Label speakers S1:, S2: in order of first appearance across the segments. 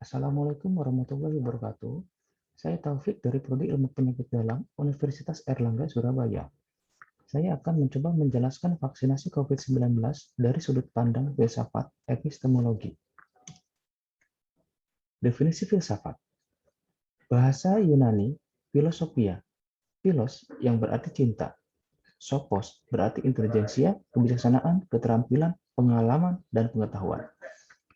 S1: Assalamualaikum warahmatullahi wabarakatuh. Saya Taufik dari Prodi Ilmu Penyakit Dalam Universitas Airlangga, Surabaya. Saya akan mencoba menjelaskan vaksinasi COVID-19 dari sudut pandang filsafat epistemologi. Definisi filsafat. Bahasa Yunani, philosophia. Philos yang berarti cinta. Sophos berarti intelijensia, kebijaksanaan, keterampilan, pengalaman, dan pengetahuan.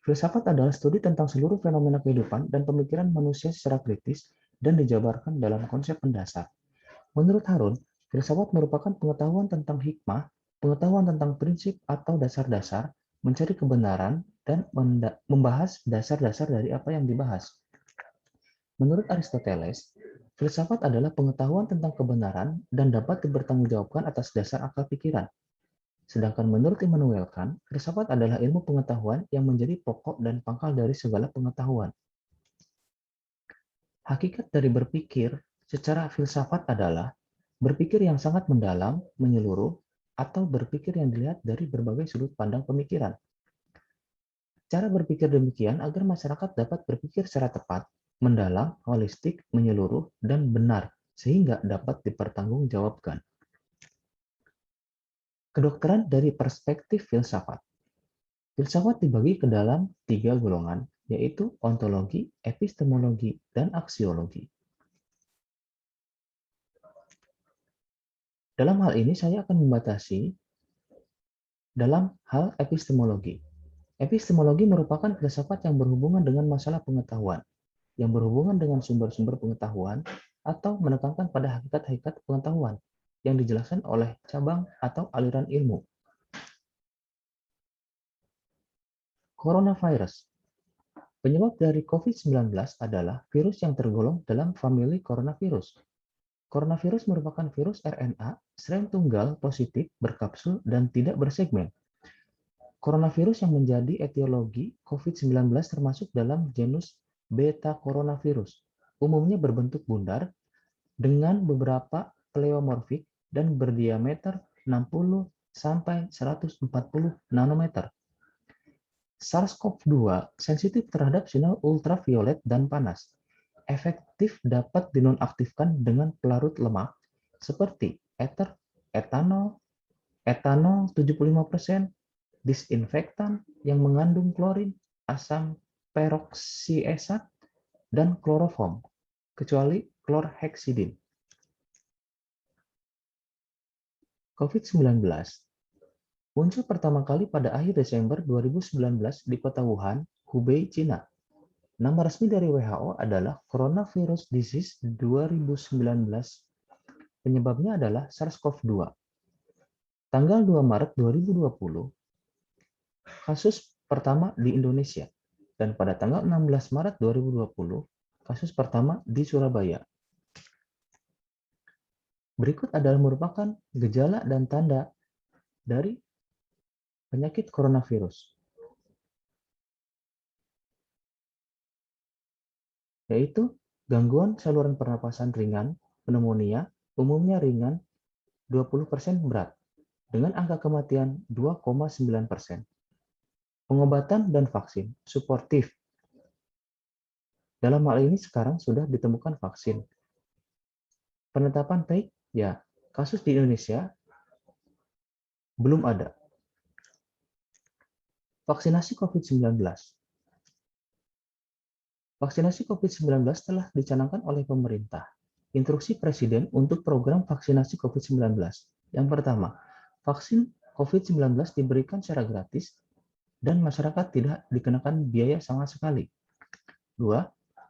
S1: Filsafat adalah studi tentang seluruh fenomena kehidupan dan pemikiran manusia secara kritis dan dijabarkan dalam konsep mendasar. Menurut Harun, filsafat merupakan pengetahuan tentang hikmah, pengetahuan tentang prinsip atau dasar-dasar, mencari kebenaran, dan membahas dasar-dasar dari apa yang dibahas. Menurut Aristoteles, filsafat adalah pengetahuan tentang kebenaran dan dapat dipertanggungjawabkan atas dasar akal pikiran. Sedangkan menurut Immanuel Kant, filsafat adalah ilmu pengetahuan yang menjadi pokok dan pangkal dari segala pengetahuan. Hakikat dari berpikir secara filsafat adalah berpikir yang sangat mendalam, menyeluruh, atau berpikir yang dilihat dari berbagai sudut pandang pemikiran. Cara berpikir demikian agar masyarakat dapat berpikir secara tepat, mendalam, holistik, menyeluruh, dan benar, sehingga dapat dipertanggungjawabkan. Kedokteran dari perspektif filsafat. Filsafat dibagi ke dalam 3 golongan, yaitu ontologi, epistemologi, dan aksiologi. Dalam hal ini saya akan membatasi dalam hal epistemologi. Epistemologi merupakan filsafat yang berhubungan dengan masalah pengetahuan, yang berhubungan dengan sumber-sumber pengetahuan, atau menekankan pada hakikat-hakikat pengetahuan yang dijelaskan oleh cabang atau aliran ilmu. Coronavirus. Penyebab dari COVID-19 adalah virus yang tergolong dalam famili coronavirus. Coronavirus merupakan virus RNA, strain tunggal positif, berkapsul, dan tidak bersegmen. Coronavirus yang menjadi etiologi COVID-19 termasuk dalam genus Beta coronavirus. Umumnya berbentuk bundar, dengan beberapa pleomorfik dan berdiameter 60 sampai 140 nanometer. SARS-CoV-2 sensitif terhadap sinar ultraviolet dan panas. Efektif dapat dinonaktifkan dengan pelarut lemak seperti ether, etanol, etanol 75%, disinfektan yang mengandung klorin, asam peroksiesat, dan kloroform, kecuali chlorhexidin. COVID-19 muncul pertama kali pada akhir Desember 2019 di kota Wuhan, Hubei, Cina. Nama resmi dari WHO adalah Coronavirus Disease 2019. Penyebabnya adalah SARS-CoV-2. Tanggal 2 Maret 2020, kasus pertama di Indonesia. Dan pada tanggal 16 Maret 2020, kasus pertama di Surabaya. Berikut adalah merupakan gejala dan tanda dari penyakit coronavirus, yaitu gangguan saluran pernapasan ringan, pneumonia, umumnya ringan, 20% berat, dengan angka kematian 2,9%. Pengobatan dan vaksin, suportif. Dalam hal ini sekarang sudah ditemukan vaksin. Penetapan baik, ya, kasus di Indonesia belum ada. Vaksinasi COVID-19. Vaksinasi COVID-19 telah dicanangkan oleh pemerintah. Instruksi Presiden untuk program vaksinasi COVID-19. Yang pertama, vaksin COVID-19 diberikan secara gratis dan masyarakat tidak dikenakan biaya sama sekali. 2.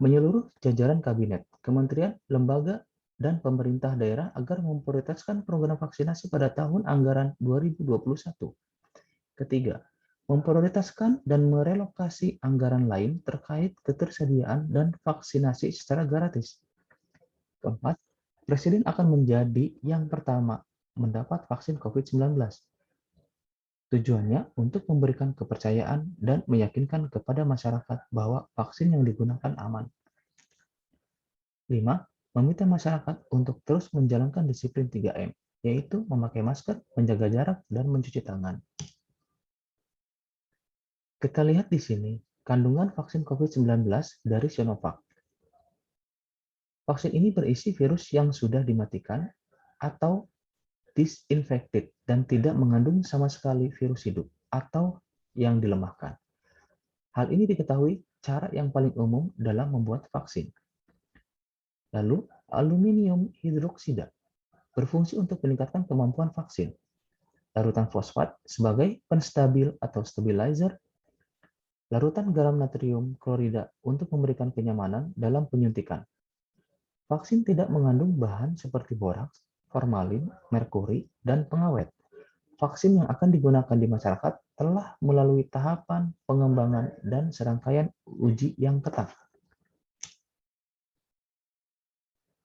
S1: Menyeluruh jajaran kabinet, kementerian, lembaga, dan pemerintah daerah agar memprioritaskan program vaksinasi pada tahun anggaran 2021. Ketiga, memprioritaskan dan merelokasi anggaran lain terkait ketersediaan dan vaksinasi secara gratis. Keempat, Presiden akan menjadi yang pertama mendapat vaksin COVID-19. Tujuannya untuk memberikan kepercayaan dan meyakinkan kepada masyarakat bahwa vaksin yang digunakan aman. 5. Meminta masyarakat untuk terus menjalankan disiplin 3M, yaitu memakai masker, menjaga jarak, dan mencuci tangan. Kita lihat di sini, kandungan vaksin COVID-19 dari Sinovac. Vaksin ini berisi virus yang sudah dimatikan atau disinfected dan tidak mengandung sama sekali virus hidup atau yang dilemahkan. Hal ini diketahui cara yang paling umum dalam membuat vaksin. Lalu, aluminium hidroksida berfungsi untuk meningkatkan kemampuan vaksin. Larutan fosfat sebagai penstabil atau stabilizer, larutan garam natrium klorida untuk memberikan kenyamanan dalam penyuntikan. Vaksin tidak mengandung bahan seperti boraks, formalin, merkuri, dan pengawet. Vaksin yang akan digunakan di masyarakat telah melalui tahapan pengembangan dan serangkaian uji yang ketat.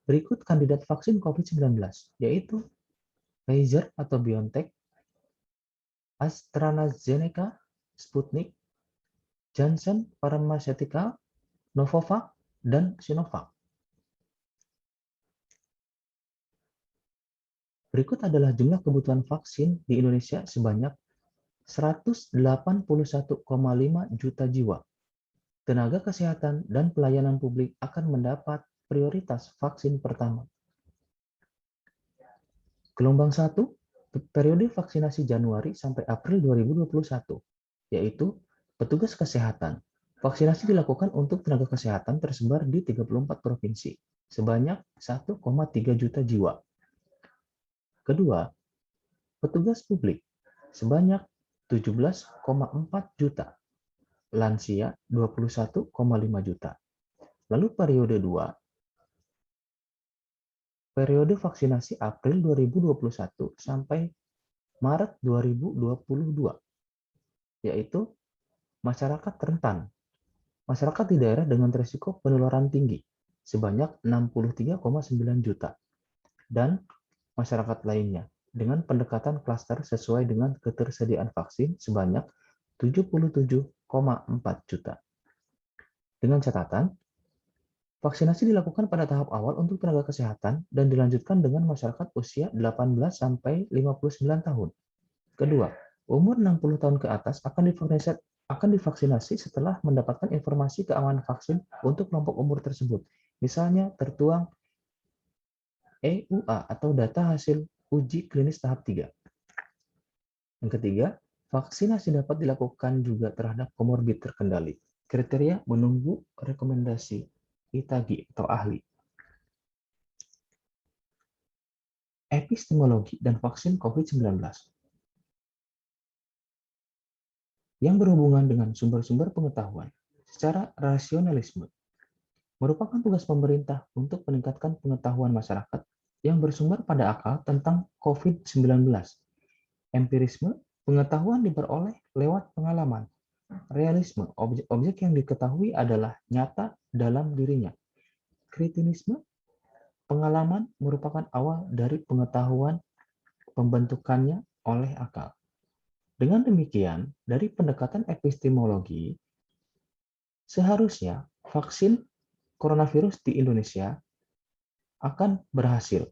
S1: Berikut kandidat vaksin COVID-19, yaitu Pfizer atau BioNTech, AstraZeneca, Sputnik, Janssen Pharmaceutical, Novavax, dan Sinovac. Berikut adalah jumlah kebutuhan vaksin di Indonesia sebanyak 181,5 juta jiwa. Tenaga kesehatan dan pelayanan publik akan mendapat prioritas vaksin pertama. Gelombang 1, periode vaksinasi Januari sampai April 2021, yaitu petugas kesehatan. Vaksinasi dilakukan untuk tenaga kesehatan tersebar di 34 provinsi, sebanyak 1,3 juta jiwa. Kedua, petugas publik sebanyak 17,4 juta, lansia 21,5 juta. Lalu periode 2, periode vaksinasi April 2021 sampai Maret 2022, yaitu masyarakat rentan, masyarakat di daerah dengan risiko penularan tinggi sebanyak 63,9 juta, dan masyarakat lainnya dengan pendekatan klaster sesuai dengan ketersediaan vaksin sebanyak 77,4 juta. Dengan catatan, vaksinasi dilakukan pada tahap awal untuk tenaga kesehatan dan dilanjutkan dengan masyarakat usia 18 sampai 59 tahun. Kedua, umur 60 tahun ke atas akan divaksinasi setelah mendapatkan informasi keamanan vaksin untuk kelompok umur tersebut. Misalnya tertuang EUA atau data hasil uji klinis tahap 3. Yang ketiga, vaksinasi dapat dilakukan juga terhadap komorbid terkendali. Kriteria menunggu rekomendasi ITAGI atau ahli. Epistemologi dan vaksin COVID-19 yang berhubungan dengan sumber-sumber pengetahuan secara rasionalisme merupakan tugas pemerintah untuk meningkatkan pengetahuan masyarakat yang bersumber pada akal tentang COVID-19. Empirisme, pengetahuan diperoleh lewat pengalaman. Realisme, objek-objek yang diketahui adalah nyata dalam dirinya. Kritinisme, pengalaman merupakan awal dari pengetahuan pembentukannya oleh akal. Dengan demikian, dari pendekatan epistemologi, seharusnya vaksin coronavirus di Indonesia akan berhasil.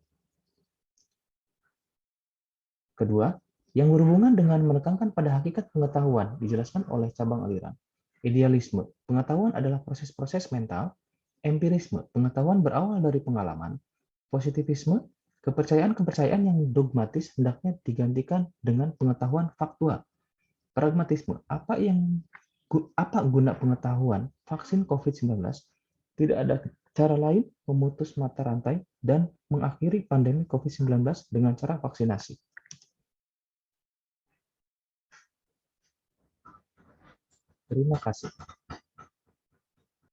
S1: Kedua, yang berhubungan dengan menekankan pada hakikat pengetahuan dijelaskan oleh cabang aliran. Idealisme, pengetahuan adalah proses-proses mental. Empirisme, pengetahuan berawal dari pengalaman. Positivisme, kepercayaan-kepercayaan yang dogmatis hendaknya digantikan dengan pengetahuan faktual. Pragmatisme, apa guna pengetahuan vaksin COVID-19? Tidak ada cara lain memutus mata rantai dan mengakhiri pandemi COVID-19 dengan cara vaksinasi. Terima kasih.